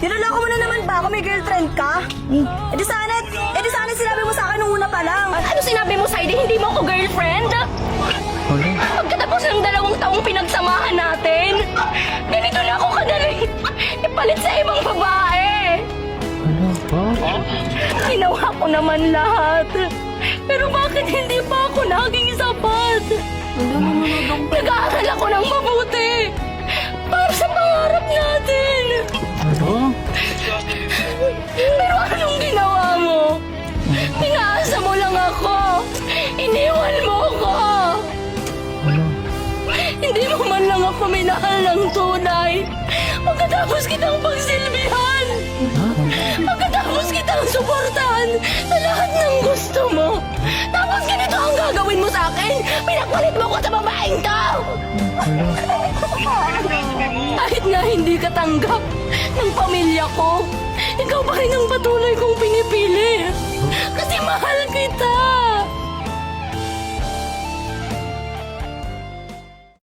Niloloko mo na naman ba ako? May girlfriend ka? Eh di sana sinabi mo sa akin nung una pa lang. Ano sinabi mo, Saidi? Hindi mo ako girlfriend? Pagkatapos ng 2 taong pinagsamahan natin, ganito na ako kadali. Ipalit sa ibang babae. Ano ba? Ginawa ko naman lahat. Pero bakit hindi pa ako naging sapat? Nag-aaral ako ng mabuti para sa pangarap natin. Ano? Pero anong ginawa mo? Pinaasa mo lang ako. Iniwan mo ako. Ano? Hindi mo man lang ako minahal ng tunay. Pagkatapos kitang pagsilbihan. Pagkatapos kitang suportahan sa lahat ng gusto mo. Tapos ganito ang gagawin mo sa akin. Pinagpalit mo ko sa babaeng to. Kahit nga hindi ka tanggap ng pamilya ko, ikaw pa rin ang patuloy kong